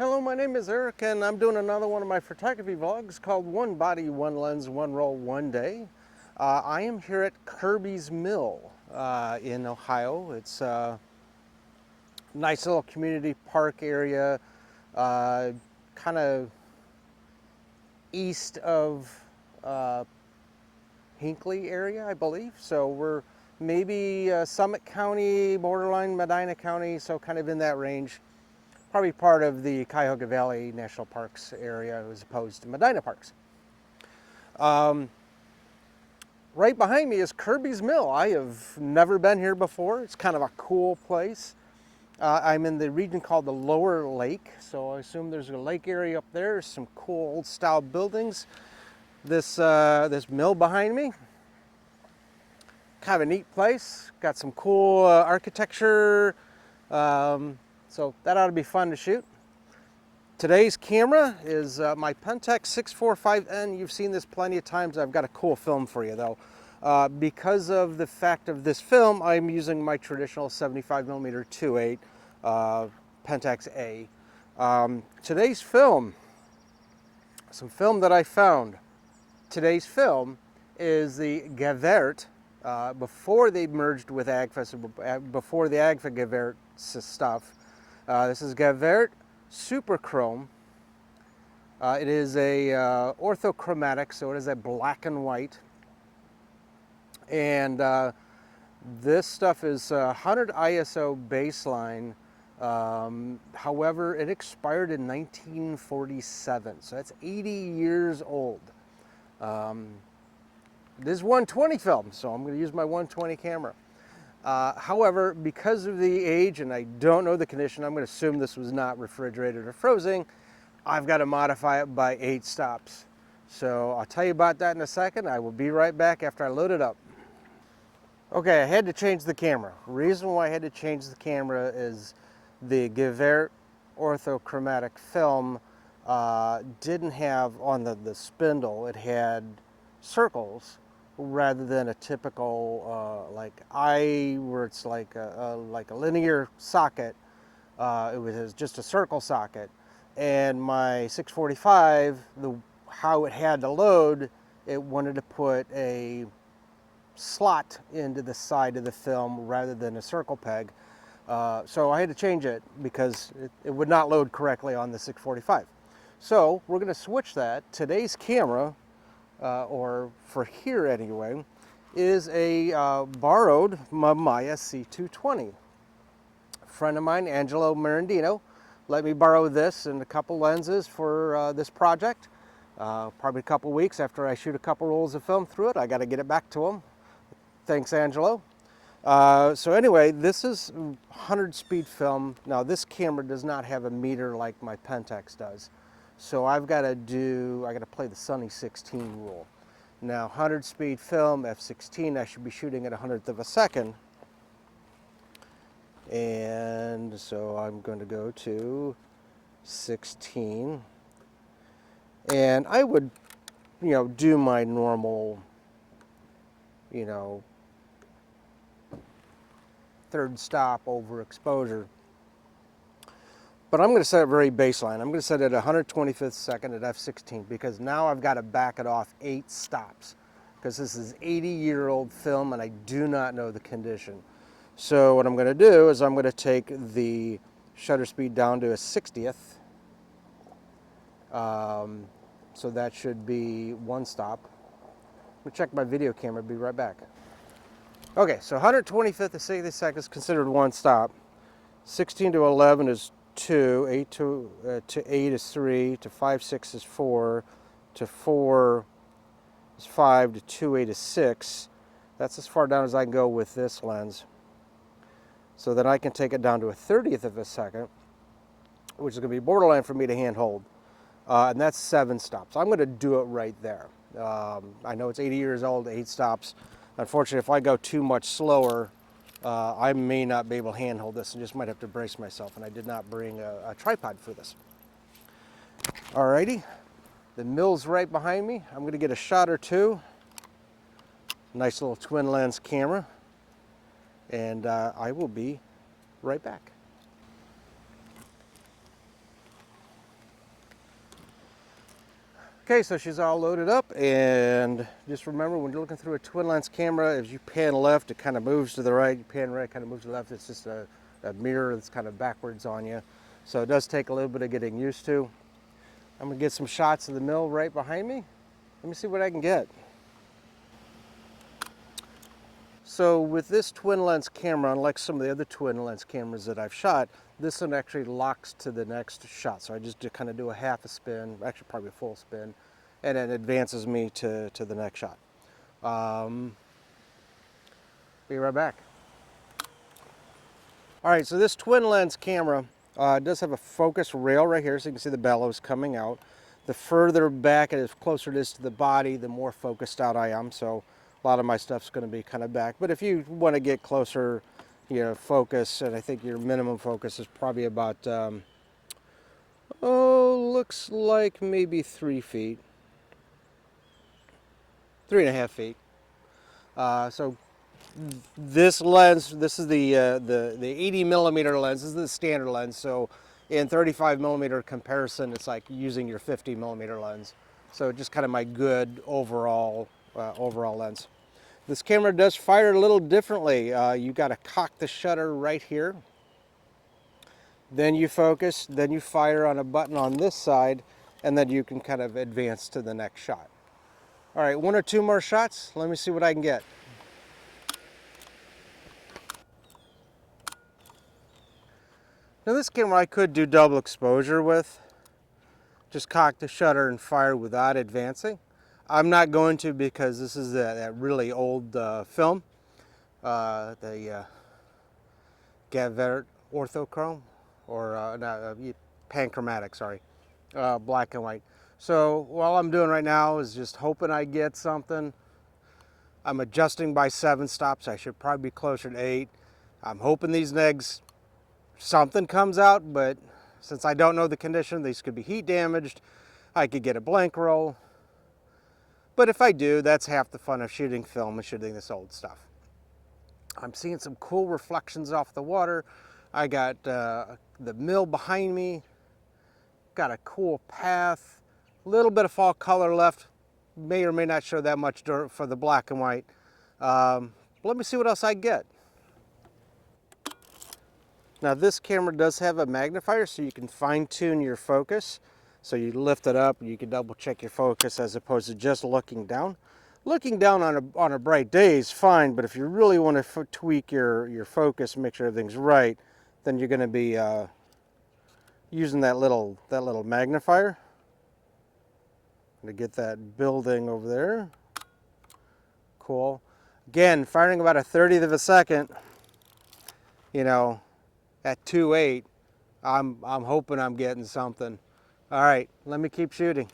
Hello, my name is Eric and I'm doing another one of my photography vlogs called One Body, One Lens, One Roll, One Day. I am here at Kirby's Mill in Ohio. It's a nice little community park area, kind of east of Hinckley area, I believe. So we're maybe Summit County, borderline Medina County, so kind of in that range. Probably part of the Cuyahoga Valley National Parks area as opposed to Medina Parks. Right behind me is Kirby's Mill. I have never been here before. It's kind of a cool place. I'm in the region called the Lower Lake, so I assume there's a lake area up there, some cool old style buildings. This mill behind me, kind of a neat place. Got some cool architecture. So that ought to be fun to shoot. Today's camera is my Pentax 645N. You've seen this plenty of times. I've got a cool film for you though. Because of the fact of this film, I'm using my traditional 75mm 2.8 Pentax A. Today's film, some film that I found. Today's film is the Gavaert, before they merged with Agfa, before the Agfa Gavaert stuff. This is Gavaert Super Chrome. It is a orthochromatic, so it is a black and white. And this stuff is 100 ISO baseline. However, it expired in 1947, so that's 80 years old. This is 120 film, so I'm going to use my 120 camera. However, because of the age, and I don't know the condition, I'm going to assume this was not refrigerated or frozen, I've got to modify it by 8 stops. So I'll tell you about that in a second. I will be right back after I load it up. Okay, I had to change the camera. The reason why I had to change the camera is the Gavaert orthochromatic film didn't have, on the spindle, it had circles rather than a typical where it's like a linear socket. It was just a circle socket. And my 645, how it had to load, it wanted to put a slot into the side of the film rather than a circle peg. So I had to change it because it would not load correctly on the 645. So we're going to switch that. Today's camera, or for here anyway, is a borrowed Mamiya C330. A friend of mine, Angelo Marandino, let me borrow this and a couple lenses for this project. Probably a couple weeks after I shoot a couple rolls of film through it, I got to get it back to him. Thanks, Angelo. So anyway, this is 100 speed film. Now this camera does not have a meter like my Pentax does. So I got to play the Sunny 16 rule. Now 100 speed film, f16, I should be shooting at 100th of a second. And so I'm going to go to 16. And I would, do my normal, third stop over exposure. But I'm going to set it very baseline. I'm going to set it at 125th second at f16 because now I've got to back it off 8 stops because this is 80-year-old film and I do not know the condition. So what I'm going to do is I'm going to take the shutter speed down to a 60th. So that should be 1 stop. I'm going to check my video camera, be right back. Okay, so 125th to 60 seconds considered 1 stop. 16 to 11 is 2, 8 to 8 is 3, to 5, 6 is 4, to 4 is 5, to 2, 8 is 6. That's as far down as I can go with this lens. So then I can take it down to a 30th of a second, which is going to be borderline for me to hand hold. And that's 7 stops. I'm going to do it right there. I know it's 80 years old, 8 stops. Unfortunately, if I go too much slower, I may not be able to handhold this and just might have to brace myself, and I did not bring a tripod for this. Alrighty, the mill's right behind me. I'm going to get a shot or two. Nice little twin lens camera, and I will be right back. Okay, so she's all loaded up, and just remember when you're looking through a twin lens camera, if you pan left, it kind of moves to the right. You pan right, it kind of moves to the left. It's just a mirror that's kind of backwards on you. So it does take a little bit of getting used to. I'm gonna get some shots of the mill right behind me. Let me see what I can get. So with this twin lens camera, unlike some of the other twin lens cameras that I've shot, this one actually locks to the next shot. So I just kind of do a half a spin, actually probably a full spin, and it advances me to the next shot. Be right back. All right, so this twin lens camera does have a focus rail right here, so you can see the bellows coming out. The further back it is, closer it is to the body, the more focused out I am. So a lot of my stuff's going to be kind of back. But if you want to get closer, you know, focus, and I think your minimum focus is probably about, looks like maybe 3 feet, 3.5 feet. So this lens, this is the 80 millimeter lens. This is the standard lens. So in 35 millimeter comparison, it's like using your 50 millimeter lens. So just kind of my good overall lens. This camera does fire a little differently. You got to cock the shutter right here. Then you focus, then you fire on a button on this side, and then you can kind of advance to the next shot. All right, 1 or 2 more shots. Let me see what I can get. Now this camera I could do double exposure with. Just cock the shutter and fire without advancing. I'm not going to because this is that really old film, the Gavaert Orthochrome, or Panchromatic, sorry, black and white. So all I'm doing right now is just hoping I get something. I'm adjusting by 7 stops. I should probably be closer to 8. I'm hoping these negs, something comes out, but since I don't know the condition, these could be heat damaged. I could get a blank roll. But if I do, that's half the fun of shooting film and shooting this old stuff. I'm seeing some cool reflections off the water. I got the mill behind me. Got a cool path. A little bit of fall color left. May or may not show that much dirt for the black and white. Let me see what else I get. Now this camera does have a magnifier, so you can fine tune your focus. So you lift it up, you can double check your focus as opposed to just looking down. Looking down on a bright day is fine, but if you really want to tweak your focus and make sure everything's right, then you're going to be using that little magnifier to get that building over there. Cool. Again, firing about 1/30 of a second, you know, at 2.8, I'm hoping I'm getting something. All right, let me keep shooting.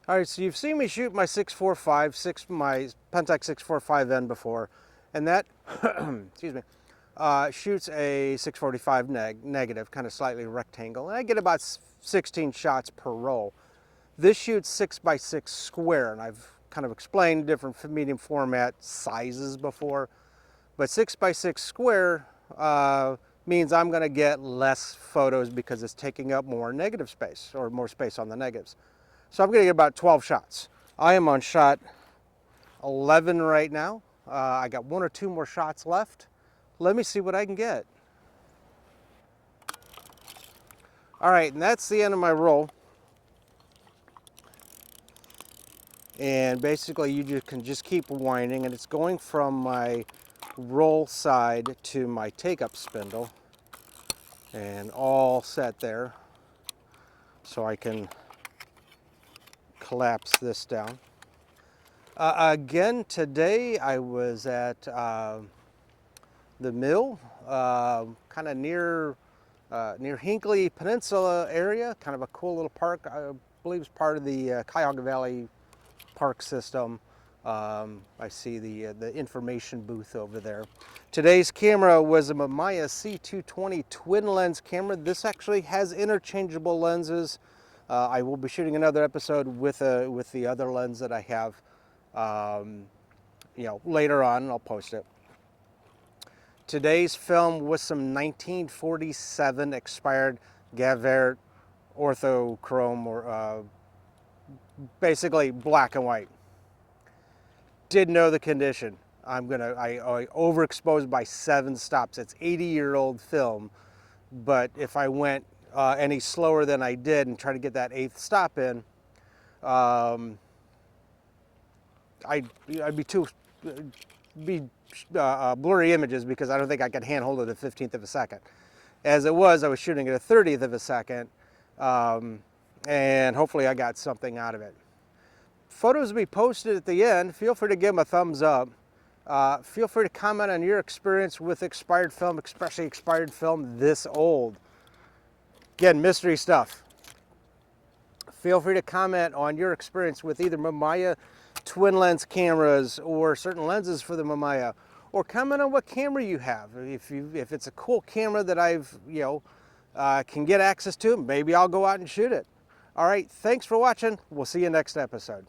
All right, so you've seen me shoot my 645, my Pentax 645N before, and that, excuse me, shoots a 645 negative, kind of slightly rectangle, and I get about 16 shots per roll. This shoots 6x6 square, and I've kind of explained different medium format sizes before, but 6x6 square means I'm going to get less photos because it's taking up more negative space, or more space on the negatives. So I'm going to get about 12 shots. I am on shot 11 right now. I got 1 or 2 more shots left. Let me see what I can get. All right, and that's the end of my roll. And basically you can just keep winding, and it's going from my roll side to my take-up spindle, and all set there. So I can collapse this down. Again, today I was at the mill, kind of near Hinckley Peninsula area, kind of a cool little park. I believe it's part of the Cuyahoga Valley Park system. I see the information booth over there. Today's camera was a Mamiya C330 twin lens camera. This actually has interchangeable lenses. I will be shooting another episode with the other lens that I have, you know, later on, and I'll post it. Today's film was some 1947 expired Gavaert orthochrome, or basically black and white. Didn't know the condition. I overexposed by 7 stops. It's 80-year-old film, but if I went any slower than I did and tried to get that 8th stop in, I'd be blurry images, because I don't think I could handhold it a 15th of a second. As it was, I was shooting at a 30th of a second, and hopefully I got something out of it. Photos will be posted at the end. Feel free to give them a thumbs up. Feel free to comment on your experience with expired film, especially expired film this old. Again, mystery stuff. Feel free to comment on your experience with either Mamiya twin lens cameras or certain lenses for the Mamiya, or comment on what camera you have. If it's a cool camera that I've can get access to, maybe I'll go out and shoot it. All right, thanks for watching. We'll see you next episode.